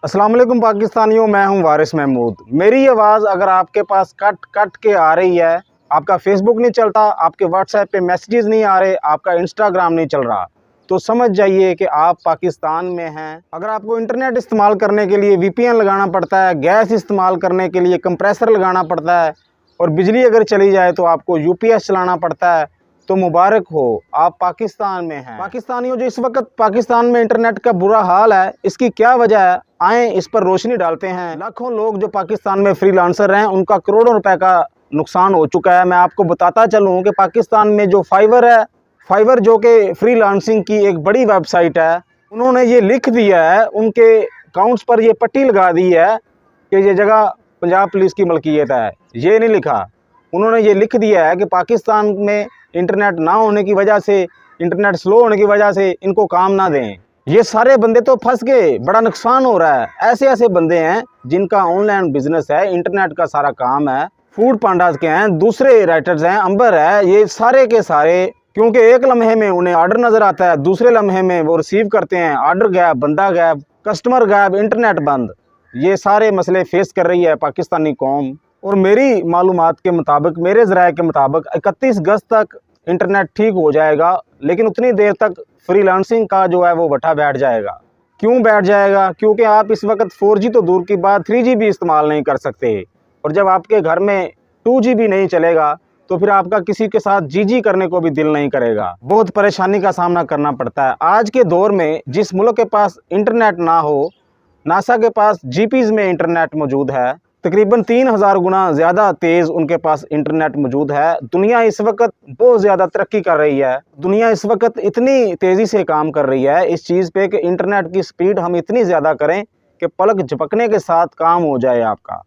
अस्सलाम वालेकुम पाकिस्तानियों, मैं हूं वारिस महमूद। मेरी आवाज़ अगर आपके पास कट कट के आ रही है, आपका फेसबुक नहीं चलता, आपके व्हाट्सएप पे मैसेजेस नहीं आ रहे, आपका इंस्टाग्राम नहीं चल रहा, तो समझ जाइए कि आप पाकिस्तान में हैं। अगर आपको इंटरनेट इस्तेमाल करने के लिए VPN लगाना पड़ता है, गैस इस्तेमाल करने के लिए कंप्रेसर लगाना पड़ता है और बिजली अगर चली जाए तो आपको UPS चलाना पड़ता है, तो मुबारक हो, आप पाकिस्तान में हैं। पाकिस्तानियों, जो इस वक्त पाकिस्तान में इंटरनेट का बुरा हाल है, इसकी क्या वजह है, आए इस पर रोशनी डालते हैं। लाखों लोग जो पाकिस्तान में फ्रीलांसर हैं, उनका करोड़ों रुपए का नुकसान हो चुका है। मैं आपको बताता चलूँ कि पाकिस्तान में जो फाइवर है, फाइवर जो कि फ्रीलांसिंग की एक बड़ी वेबसाइट है, उन्होंने ये लिख दिया है, उनके अकाउंट्स पर ये पट्टी लगा दी है कि ये जगह पंजाब पुलिस की मलकियत है। ये नहीं लिखा, उन्होंने ये लिख दिया है कि पाकिस्तान में इंटरनेट ना होने की वजह से, इंटरनेट स्लो होने की वजह से इनको काम ना दें। ये सारे बंदे तो फंस गए, बड़ा नुकसान हो रहा है। ऐसे ऐसे बंदे हैं जिनका ऑनलाइन बिजनेस है, इंटरनेट का सारा काम है, फूड पांडास के हैं, दूसरे राइटर्स हैं, अंबर है, ये सारे के सारे, क्योंकि एक लम्हे में उन्हें ऑर्डर नजर आता है, दूसरे लम्हे में वो रिसीव करते हैं, ऑर्डर गायब, बंदा गायब, कस्टमर गायब, इंटरनेट बंद। ये सारे मसले फेस कर रही है पाकिस्तानी कौम। और मेरी मालूमात के मुताबिक, मेरे ज़राए के मुताबिक 31 अगस्त तक इंटरनेट ठीक हो जाएगा, लेकिन उतनी देर तक फ्रीलांसिंग का जो है वो बट्टा बैठ जाएगा। क्यों बैठ जाएगा? क्योंकि आप इस वक्त 4G तो दूर की बात 3G भी इस्तेमाल नहीं कर सकते, और जब आपके घर में 2G भी नहीं चलेगा तो फिर आपका किसी के साथ GG करने को भी दिल नहीं करेगा। बहुत परेशानी का सामना करना पड़ता है। आज के दौर में जिस मुल्क के पास इंटरनेट ना हो, नासा के पास GPs में इंटरनेट मौजूद है, तकरीबन 3000 गुना ज़्यादा तेज़ उनके पास इंटरनेट मौजूद है। दुनिया इस वक्त बहुत ज़्यादा तरक्की कर रही है। दुनिया इस वक्त इतनी तेज़ी से काम कर रही है इस चीज़ पे कि इंटरनेट की स्पीड हम इतनी ज़्यादा करें कि पलक झपकने के साथ काम हो जाए आपका।